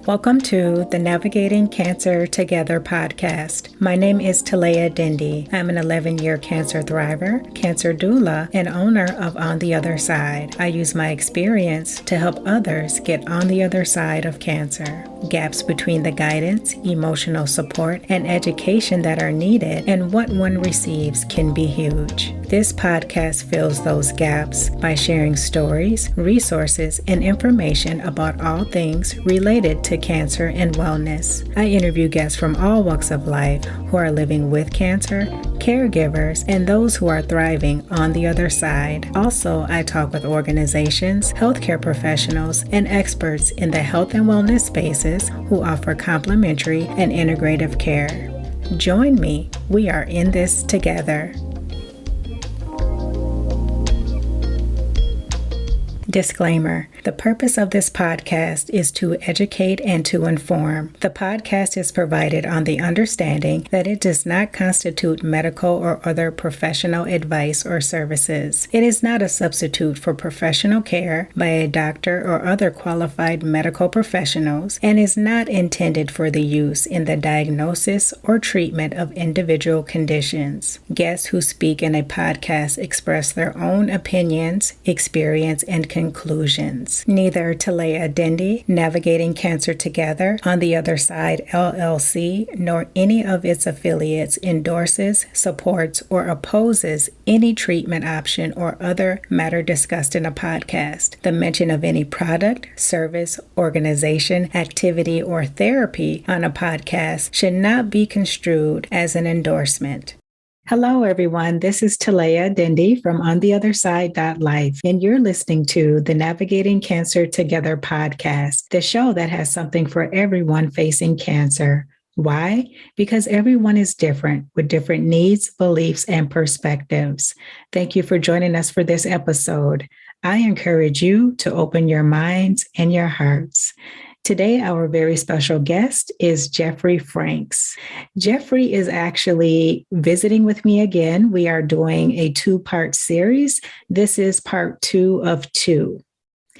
Welcome to the Navigating Cancer Together podcast. My name is Talea Dindy. I'm an 11-year cancer thriver, cancer doula, and owner of On the Other Side. I use my experience to help others get on the other side of cancer. Gaps between the guidance, emotional support, and education that are needed and what one receives can be huge. This podcast fills those gaps by sharing stories, resources, and information about all things related to cancer and wellness. I interview guests from all walks of life who are living with cancer, caregivers, and those who are thriving on the other side. Also, I talk with organizations, healthcare professionals, and experts in the health and wellness spaces who offer complementary and integrative care. Join me. We are in this together. Disclaimer: the purpose of this podcast is to educate and to inform. The podcast is provided on the understanding that it does not constitute medical or other professional advice or services. It is not a substitute for professional care by a doctor or other qualified medical professionals and is not intended for the use in the diagnosis or treatment of individual conditions. Guests who speak in a podcast express their own opinions, experience, and conclusions. Neither Talea Dindy, Navigating Cancer Together, On the Other Side LLC, nor any of its affiliates endorses, supports, or opposes any treatment option or other matter discussed in a podcast. The mention of any product, service, organization, activity, or therapy on a podcast should not be construed as an endorsement. Hello, everyone. This is Talea Dindy from ontheotherside.life, and you're listening to the Navigating Cancer Together podcast, the show that has something for everyone facing cancer. Why? Because everyone is different with different needs, beliefs, and perspectives. Thank you for joining us for this episode. I encourage you to open your minds and your hearts. Today, our very special guest is Jefri Franks. Jefri is actually visiting with me again. We are doing a two-part series. This is part 2 of 2.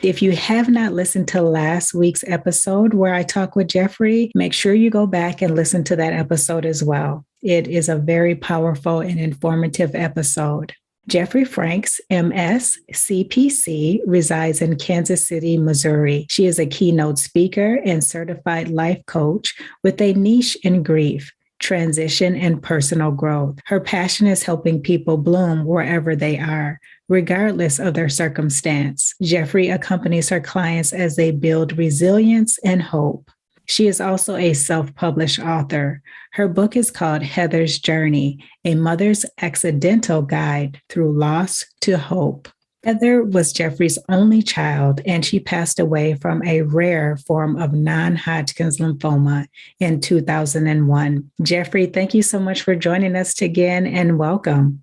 If you have not listened to last week's episode where I talk with Jefri, make sure you go back and listen to that episode as well. It is a very powerful and informative episode. Jefri Franks, MS, CPC, resides in Kansas City, Missouri. She is a keynote speaker and certified life coach with a niche in grief, transition, and personal growth. Her passion is helping people bloom wherever they are, regardless of their circumstance. Jefri accompanies her clients as they build resilience and hope. She is also a self-published author. Her book is called Heather's Journey, A Mother's Accidental Guide Through Loss to Hope. Heather was Jefri's only child, and she passed away from a rare form of Non-Hodgkin's lymphoma in 2001. Jefri, thank you so much for joining us again, and welcome.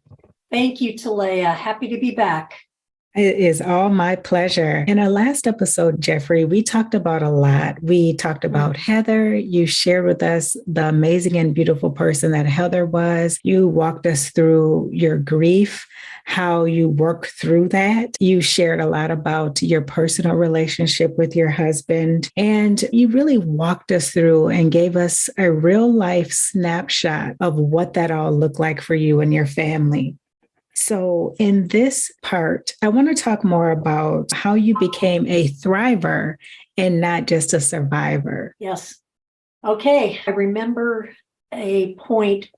Thank you, Talea. Happy to be back. It is all my pleasure. In our last episode, Jefri, we talked about a lot. We talked about Heather. You shared with us the amazing and beautiful person that Heather was. You walked us through your grief, how you worked through that. You shared a lot about your personal relationship with your husband, and you really walked us through and gave us a real life snapshot of what that all looked like for you and your family. So in this part, I want to talk more about how you became a thriver and not just a survivor. Yes. Okay. I remember a point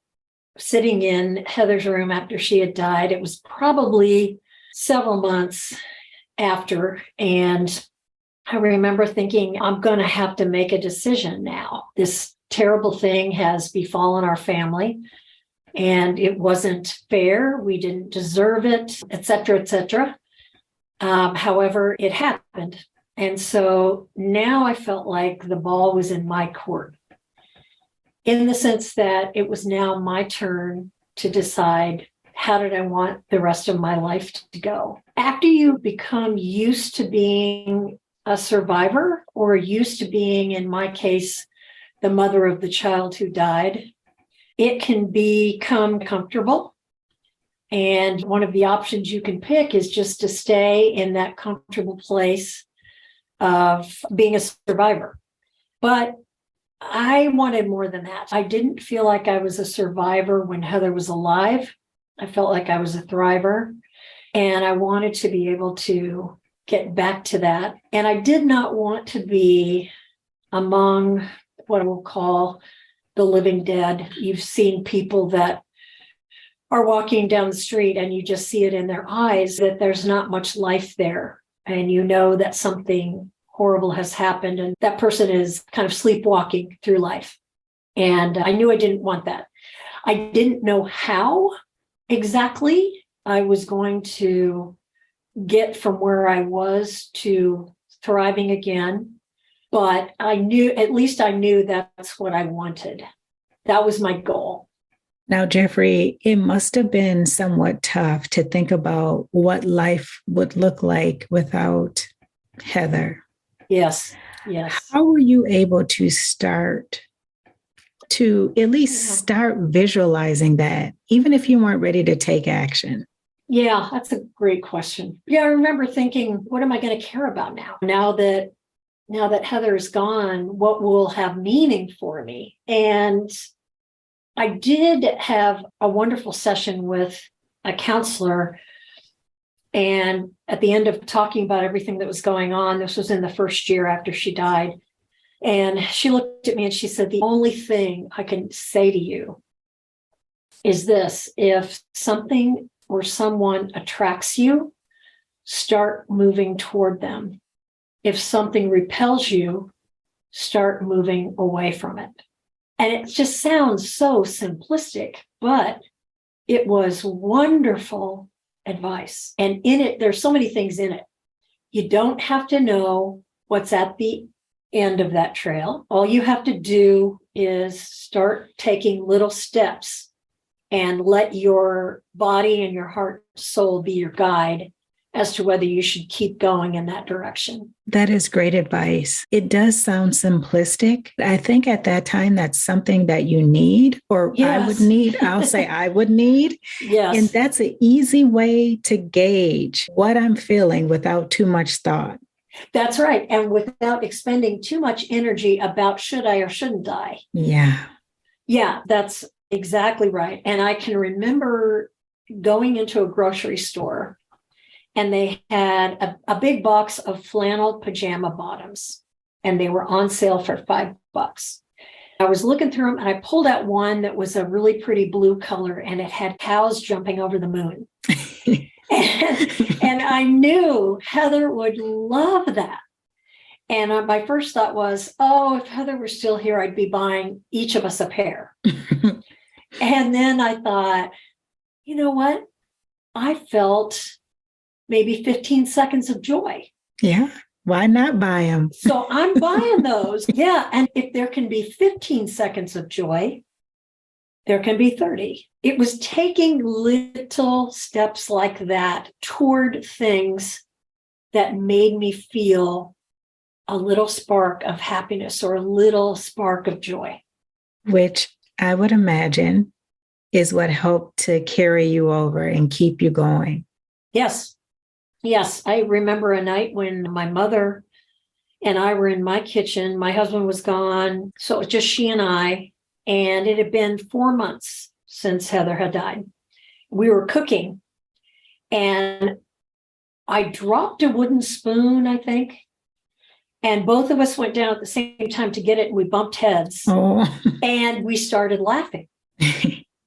sitting in Heather's room after she had died. It was probably several months after. And I remember thinking, I'm going to have to make a decision now. This terrible thing has befallen our family. And it wasn't fair. We didn't deserve it, et cetera, et cetera. However, it happened. And so now I felt like the ball was in my court, in the sense that it was now my turn to decide, how did I want the rest of my life to go? After you become used to being a survivor, or used to being, in my case, the mother of the child who died, it can become comfortable. And one of the options you can pick is just to stay in that comfortable place of being a survivor. But I wanted more than that. I didn't feel like I was a survivor when Heather was alive. I felt like I was a thriver, and I wanted to be able to get back to that. And I did not want to be among what I will call the living dead. You've seen people that are walking down the street and you just see it in their eyes that there's not much life there. And you know that something horrible has happened and that person is kind of sleepwalking through life. And I knew I didn't want that. I didn't know how exactly I was going to get from where I was to thriving again. But I knew, at least I knew that's what I wanted. That was my goal. Now, Jefri, it must have been somewhat tough to think about what life would look like without Heather. Yes, yes. How were you able to start to at least start visualizing that, even if you weren't ready to take action? Yeah, that's a great question. Yeah, I remember thinking, what am I going to care about now? Now that Heather is gone, what will have meaning for me? And I did have a wonderful session with a counselor. And at the end of talking about everything that was going on, this was in the first year after she died. And she looked at me and she said, the only thing I can say to you is this: if something or someone attracts you, start moving toward them. If something repels you, start moving away from it. And it just sounds so simplistic, but it was wonderful advice. And in it, there's so many things in it. You don't have to know what's at the end of that trail. All you have to do is start taking little steps and let your body and your heart, soul be your guide as to whether you should keep going in that direction. That is great advice. It does sound simplistic. I think at that time, that's something that you need, or Yes. I would need. I'll say I would need. Yes. And that's an easy way to gauge what I'm feeling without too much thought. That's right. And without expending too much energy about should I or shouldn't I? Yeah. Yeah, that's exactly right. And I can remember going into a grocery store and they had a big box of flannel pajama bottoms and they were on sale for $5. I was looking through them and I pulled out one that was a really pretty blue color and it had cows jumping over the moon. and I knew Heather would love that. And my first thought was, oh, if Heather were still here, I'd be buying each of us a pair. And then I thought, you know what? I felt maybe 15 seconds of joy. Yeah. Why not buy them? So I'm buying those. Yeah. And if there can be 15 seconds of joy, there can be 30. It was taking little steps like that toward things that made me feel a little spark of happiness or a little spark of joy. Which I would imagine is what helped to carry you over and keep you going. Yes. Yes. I remember a night when my mother and I were in my kitchen. My husband was gone. So it was just she and I. And it had been 4 months since Heather had died. We were cooking and I dropped a wooden spoon, I think. And both of us went down at the same time to get it. And we bumped heads and we started laughing.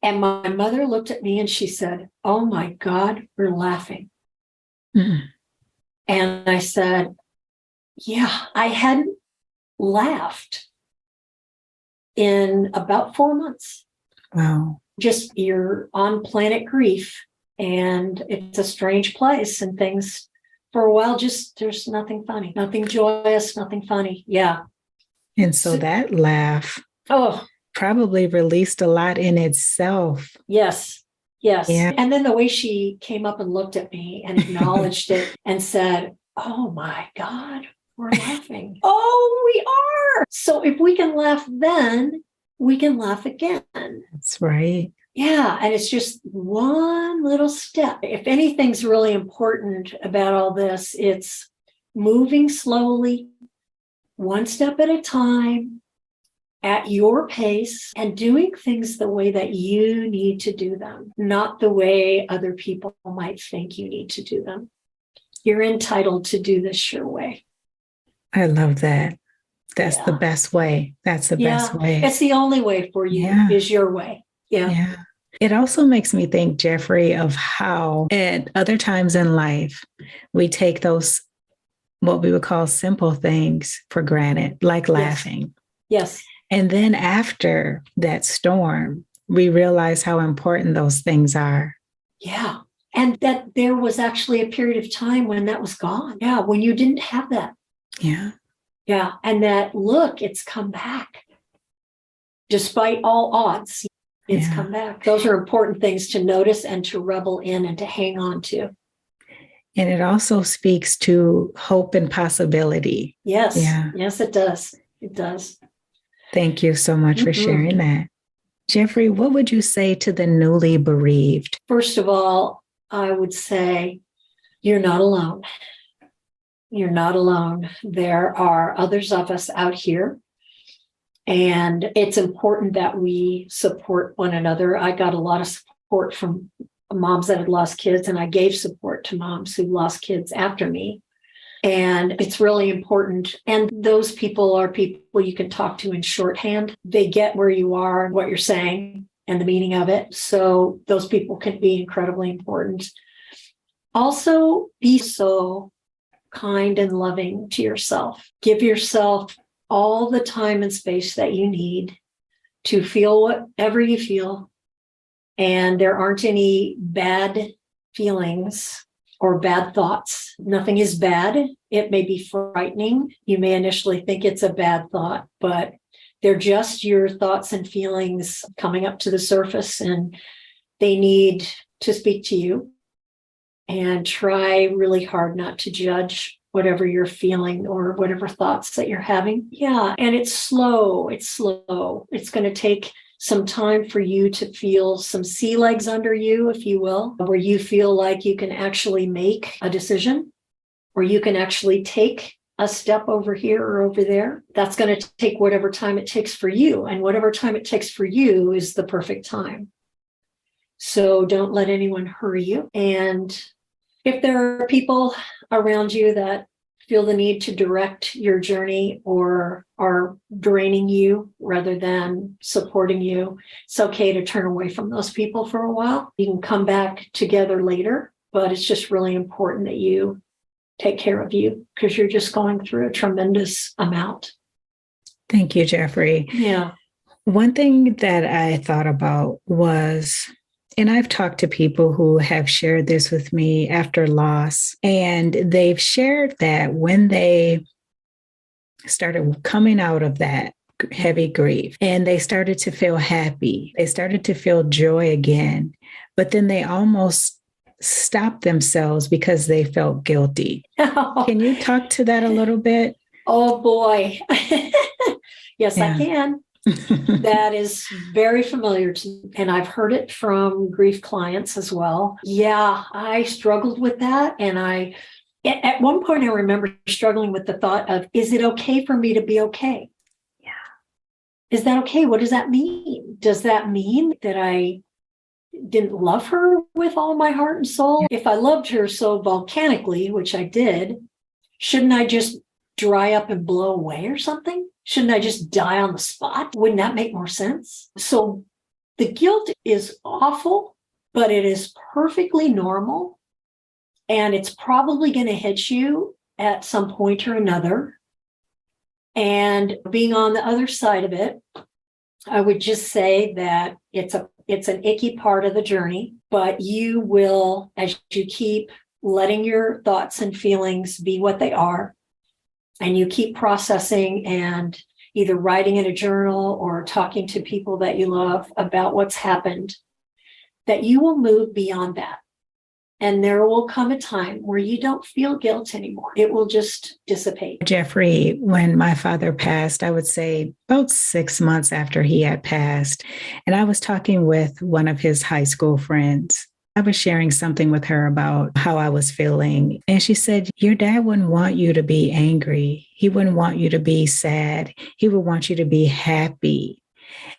And my mother looked at me and she said, oh my God, we're laughing. Mm. And I said, yeah, I hadn't laughed in about 4 months. Wow. Just you're on planet grief and it's a strange place and things for a while, just there's nothing funny, nothing joyous, nothing funny. Yeah. And so that laugh probably released a lot in itself. Yes. Yes. Yeah. And then the way she came up and looked at me and acknowledged it and said, oh my God, we're laughing. Oh, we are. So if we can laugh then, we can laugh again. That's right. Yeah. And it's just one little step. If anything's really important about all this, it's moving slowly, one step at a time, at your pace, and doing things the way that you need to do them, not the way other people might think you need to do them. You're entitled to do this your way. I love that. That's the best way. That's the best way. It's the only way for you is your way. Yeah. It also makes me think, Jefri, of how at other times in life, we take those, what we would call simple things for granted, like laughing. Yes. And then after that storm, we realize how important those things are. Yeah. And that there was actually a period of time when that was gone. Yeah. When you didn't have that. Yeah. Yeah. And that, look, it's come back. Despite all odds, it's come back. Those are important things to notice and to revel in and to hang on to. And it also speaks to hope and possibility. Yes. Yeah. Yes, it does. It does. Thank you so much for sharing that. Jefri, what would you say to the newly bereaved? First of all, I would say you're not alone. You're not alone. There are others of us out here. And it's important that we support one another. I got a lot of support from moms that had lost kids, and I gave support to moms who lost kids after me. And it's really important. And those people are people you can talk to in shorthand. They get where you are, what you're saying, and the meaning of it. So those people can be incredibly important. Also, be so kind and loving to yourself. Give yourself all the time and space that you need to feel whatever you feel. And there aren't any bad feelings or bad thoughts. Nothing is bad. It may be frightening. You may initially think it's a bad thought, but they're just your thoughts and feelings coming up to the surface, and they need to speak to you. And try really hard not to judge whatever you're feeling or whatever thoughts that you're having. Yeah. And it's slow. It's slow. It's going to take some time for you to feel some sea legs under you, if you will, where you feel like you can actually make a decision, or you can actually take a step over here or over there. That's going to take whatever time it takes for you. And whatever time it takes for you is the perfect time. So don't let anyone hurry you. And if there are people around you that feel the need to direct your journey or are draining you rather than supporting you, it's okay to turn away from those people for a while. You can come back together later, but it's just really important that you take care of you because you're just going through a tremendous amount. Thank you, Jefri. Yeah. One thing that I thought about was, and I've talked to people who have shared this with me after loss, and they've shared that when they started coming out of that heavy grief and they started to feel happy, they started to feel joy again, but then they almost stopped themselves because they felt guilty. Can you talk to that a little bit? Oh, boy. Yes, I can. That is very familiar to me, and I've heard it from grief clients as well. Yeah, I struggled with that. And at one point, I remember struggling with the thought of, is it okay for me to be okay? Yeah. Is that okay? What does that mean? Does that mean that I didn't love her with all my heart and soul? If I loved her so volcanically, which I did, shouldn't I just dry up and blow away or something? Shouldn't I just die on the spot? Wouldn't that make more sense? So the guilt is awful, but it is perfectly normal. And it's probably going to hit you at some point or another. And being on the other side of it, I would just say that it's an icky part of the journey, but you will, as you keep letting your thoughts and feelings be what they are, and you keep processing and either writing in a journal or talking to people that you love about what's happened, that you will move beyond that. And there will come a time where you don't feel guilt anymore. It will just dissipate. Jefri, when my father passed, I would say about 6 months after he had passed, and I was talking with one of his high school friends, I was sharing something with her about how I was feeling. And she said, your dad wouldn't want you to be angry. He wouldn't want you to be sad. He would want you to be happy.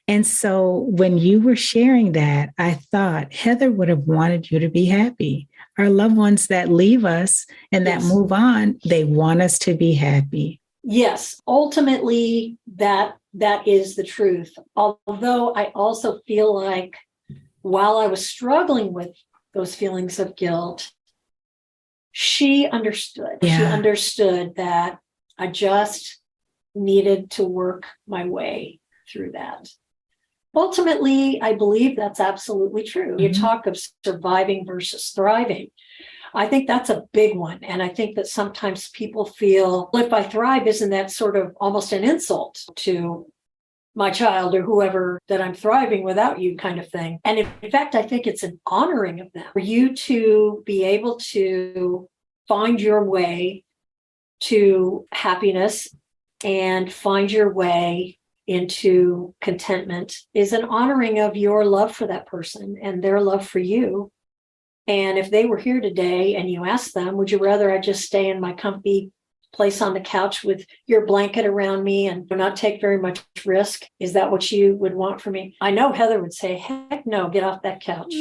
And so when you were sharing that, I thought Heather would have wanted you to be happy. Our loved ones that leave us and that move on, they want us to be happy. Yes, ultimately, that is the truth. Although I also feel like while I was struggling with those feelings of guilt, she understood. Yeah. She understood that I just needed to work my way through that. Ultimately, I believe that's absolutely true. You talk of surviving versus thriving. I think that's a big one. And I think that sometimes people feel, if I thrive, isn't that sort of almost an insult to my child or whoever, that I'm thriving without you, kind of thing. And in fact, I think it's an honoring of them for you to be able to find your way to happiness and find your way into contentment is an honoring of your love for that person and their love for you. And if they were here today and you asked them, would you rather I just stay in my comfy place on the couch with your blanket around me and not take very much risk? Is that what you would want for me? I know Heather would say, heck no, get off that couch.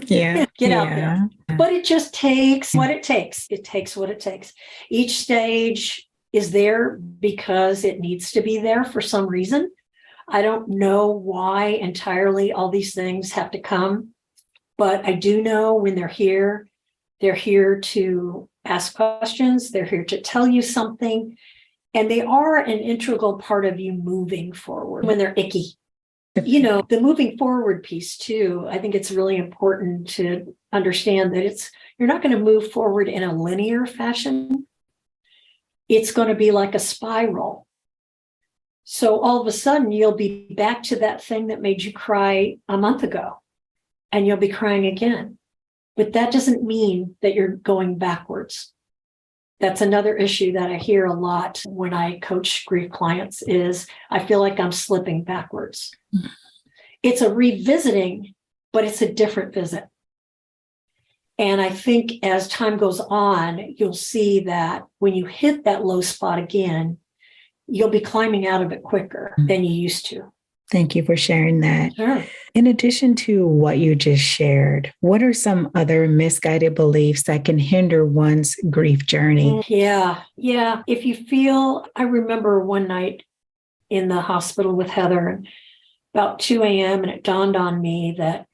Get out there. But it just takes what it takes. It takes what it takes. Each stage is there because it needs to be there for some reason. I don't know why entirely all these things have to come, but I do know when they're here to ask questions. They're here to tell you something, and they are an integral part of you moving forward when they're icky. You know, the moving forward piece too, I think it's really important to understand that you're not going to move forward in a linear fashion. It's going to be like a spiral. So all of a sudden, you'll be back to that thing that made you cry a month ago, and you'll be crying again. But that doesn't mean that you're going backwards. That's another issue that I hear a lot when I coach grief clients is I feel like I'm slipping backwards. It's a revisiting, but it's a different visit. And I think as time goes on, you'll see that when you hit that low spot again, you'll be climbing out of it quicker than you used to. Thank you for sharing that. Sure. In addition to what you just shared, what are some other misguided beliefs that can hinder one's grief journey? Yeah. If you feel, I remember one night in the hospital with Heather, about 2 a.m., and it dawned on me that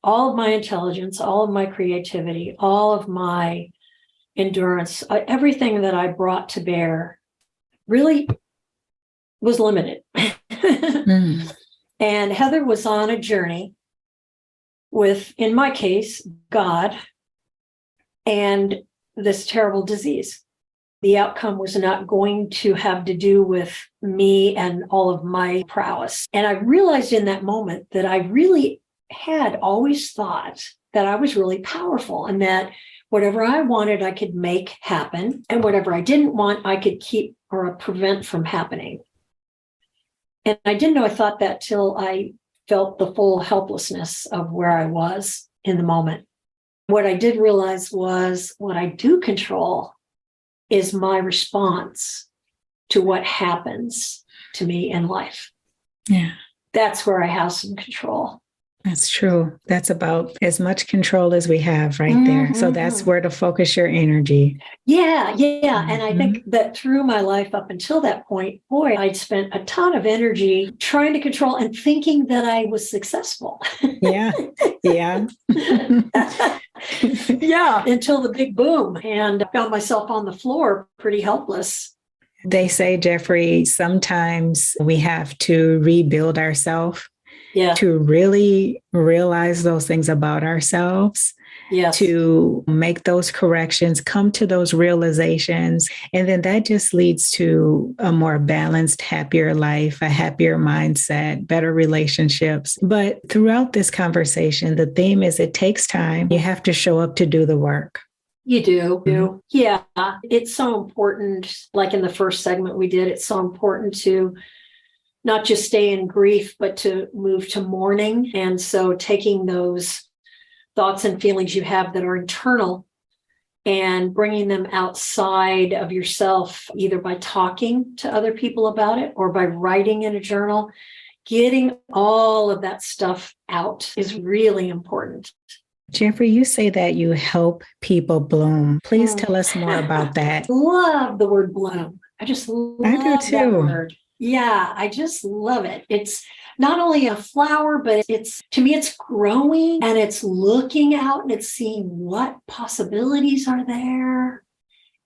all of my intelligence, all of my creativity, all of my endurance, everything that I brought to bear really was limited. And Heather was on a journey with, in my case, God and this terrible disease. The outcome was not going to have to do with me and all of my prowess. And I realized in that moment that I really had always thought that I was really powerful and that whatever I wanted, I could make happen. And whatever I didn't want, I could keep or prevent from happening. And I didn't know I thought that till I felt the full helplessness of where I was in the moment. What I did realize was what I do control is my response to what happens to me in life. Yeah. That's where I have some control. That's true. That's about as much control as we have right there. So that's where to focus your energy. Yeah. And I think that through my life up until that point, boy, I'd spent a ton of energy trying to control and thinking that I was successful. Yeah. Until the big boom, and I found myself on the floor pretty helpless. They say, Jefri, sometimes we have to rebuild ourselves. Yeah. To really realize those things about ourselves, to make those corrections, come to those realizations. And then that just leads to a more balanced, happier life, a happier mindset, better relationships. But throughout this conversation, the theme is it takes time. You have to show up to do the work. You do. Yeah. It's so important. Like in the first segment we did, it's so important to not just stay in grief, but to move to mourning. And so taking those thoughts and feelings you have that are internal and bringing them outside of yourself, either by talking to other people about it or by writing in a journal. Getting all of that stuff out is really important. Jefri, you say that you help people bloom. Please tell us more about that. Love the word bloom. I just love that word. Yeah, I just love it. It's not only a flower, but to me, it's growing and it's looking out and it's seeing what possibilities are there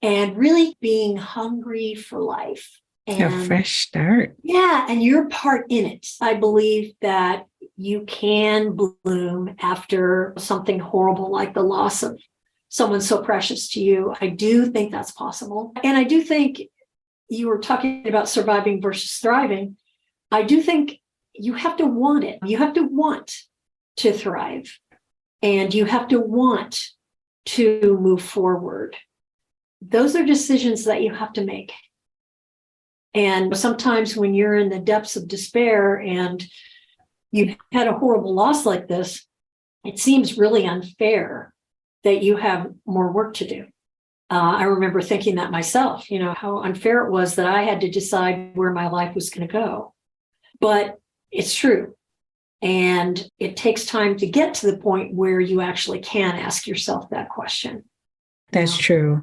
and really being hungry for life. And a fresh start. Yeah, and your part in it. I believe that you can bloom after something horrible like the loss of someone so precious to you. I do think that's possible. And I do think you were talking about surviving versus thriving. I do think you have to want it. You have to want to thrive. And you have to want to move forward. Those are decisions that you have to make. And sometimes when you're in the depths of despair and you've had a horrible loss like this, it seems really unfair that you have more work to do. I remember thinking that myself, how unfair it was that I had to decide where my life was going to go. But it's true. And it takes time to get to the point where you actually can ask yourself that question. That's true.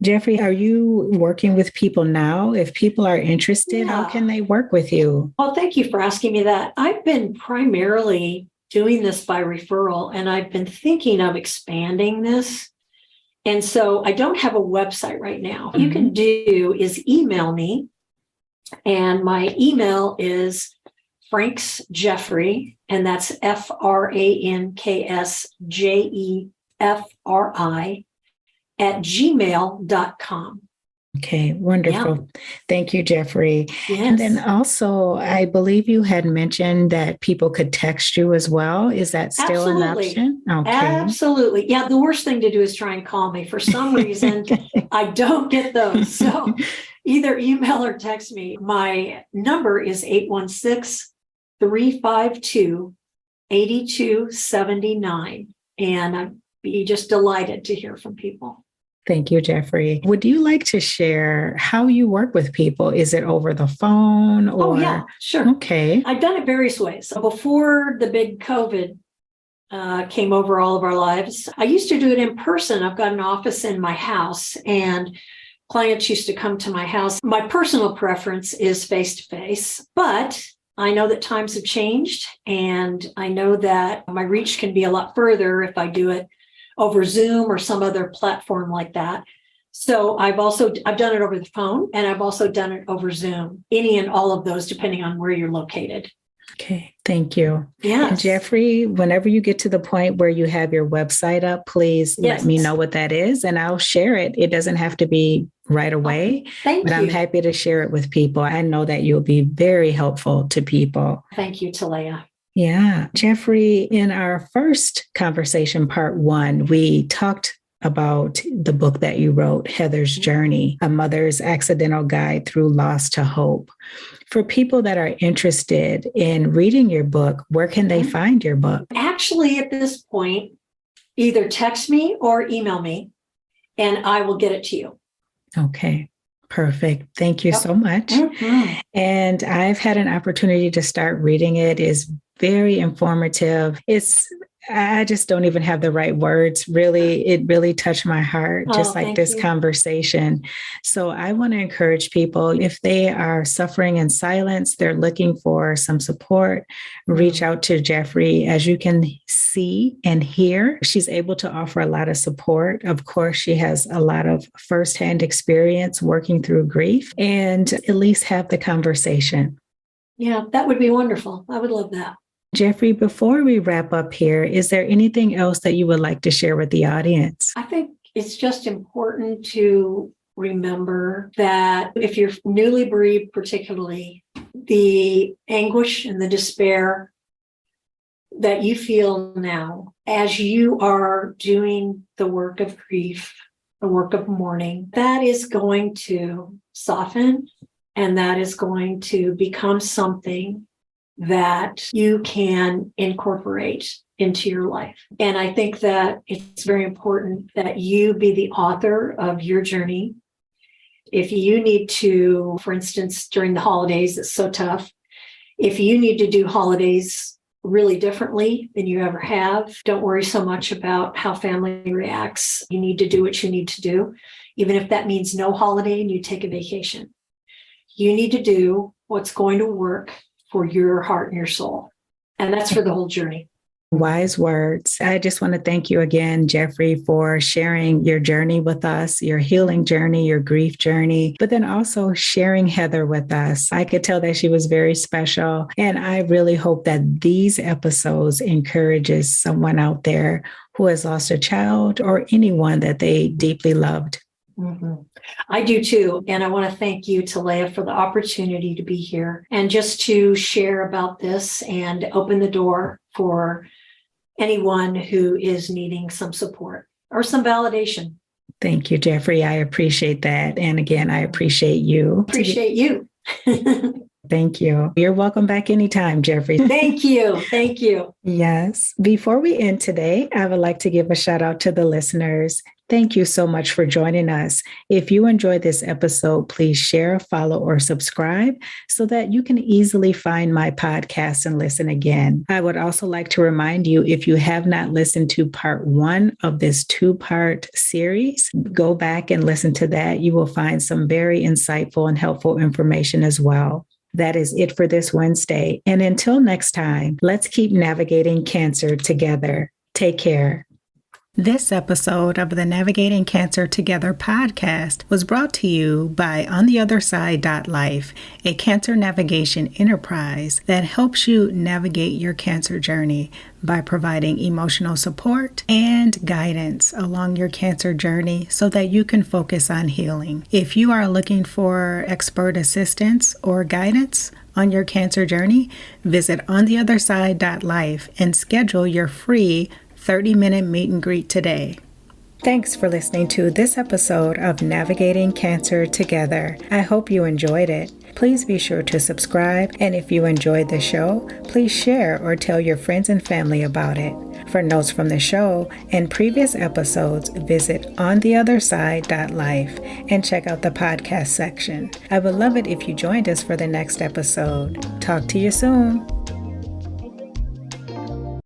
Jefri, are you working with people now? If people are interested, how can they work with you? Well, thank you for asking me that. I've been primarily doing this by referral, and I've been thinking of expanding this. And so I don't have a website right now. What you can do is email me, and my email is Franks Jefri, and that's FranksJefri @gmail.com. Okay, wonderful. Yeah. Thank you, Jefri. Yes. And then also, I believe you had mentioned that people could text you as well. Is that still an option? Okay. Absolutely. Yeah, the worst thing to do is try and call me. For some reason, I don't get those. So either email or text me. My number is 816-352-8279. And I'd be just delighted to hear from people. Thank you, Jefri. Would you like to share how you work with people? Is it over the phone or? Oh, yeah, sure. Okay. I've done it various ways. Before the big COVID came over all of our lives, I used to do it in person. I've got an office in my house and clients used to come to my house. My personal preference is face-to-face, but I know that times have changed and I know that my reach can be a lot further if I do it over Zoom or some other platform like that. So I've done it over the phone and I've also done it over Zoom, any and all of those, depending on where you're located. Okay, thank you. Yes. Jefri, whenever you get to the point where you have your website up, please let me know what that is and I'll share it. It doesn't have to be right away, but I'm happy to share it with people. I know that you'll be very helpful to people. Thank you, Talea. Yeah. Jefri, in our first conversation, part 1, we talked about the book that you wrote, Heather's Journey, A Mother's Accidental Guide Through Loss to Hope. For people that are interested in reading your book, where can they find your book? Actually, at this point, either text me or email me, and I will get it to you. Okay. Perfect. Thank you so much. And I've had an opportunity to start reading it. It's very informative. I just don't even have the right words. Really, it really touched my heart, just like this conversation. So I want to encourage people, if they are suffering in silence, they're looking for some support, reach out to Jefri. As you can see and hear, she's able to offer a lot of support. Of course, she has a lot of firsthand experience working through grief, and at least have the conversation. Yeah, that would be wonderful. I would love that. Jefri, before we wrap up here, is there anything else that you would like to share with the audience? I think it's just important to remember that if you're newly bereaved, particularly, the anguish and the despair that you feel now as you are doing the work of grief, the work of mourning, that is going to soften and that is going to become something that you can incorporate into your life. And I think that it's very important that you be the author of your journey. If you need to, for instance, during the holidays, it's so tough. If you need to do holidays really differently than you ever have, don't worry so much about how family reacts. You need to do what you need to do, even if that means no holiday and you take a vacation. You need to do what's going to work for your heart and your soul. And that's for the whole journey. Wise words. I just want to thank you again, Jefri, for sharing your journey with us, your healing journey, your grief journey, but then also sharing Heather with us. I could tell that she was very special. And I really hope that these episodes encourages someone out there who has lost a child or anyone that they deeply loved. Mm-hmm. I do too. And I want to thank you, Talea, for the opportunity to be here and just to share about this and open the door for anyone who is needing some support or some validation. Thank you, Jefri. I appreciate that. And again, I appreciate you. Appreciate you. Thank you. You're welcome back anytime, Jefri. Thank you. Thank you. Yes. Before we end today, I would like to give a shout out to the listeners. Thank you so much for joining us. If you enjoyed this episode, please share, follow, or subscribe so that you can easily find my podcast and listen again. I would also like to remind you, if you have not listened to part 1 of this 2-part series, go back and listen to that. You will find some very insightful and helpful information as well. That is it for this Wednesday. And until next time, let's keep navigating cancer together. Take care. This episode of the Navigating Cancer Together podcast was brought to you by ontheotherside.life, a cancer navigation enterprise that helps you navigate your cancer journey by providing emotional support and guidance along your cancer journey so that you can focus on healing. If you are looking for expert assistance or guidance on your cancer journey, visit ontheotherside.life and schedule your free 30-minute meet and greet today. Thanks for listening to this episode of Navigating Cancer Together. I hope you enjoyed it. Please be sure to subscribe, and if you enjoyed the show, please share or tell your friends and family about it. For notes from the show and previous episodes, visit ontheotherside.life and check out the podcast section. I would love it if you joined us for the next episode. Talk to you soon.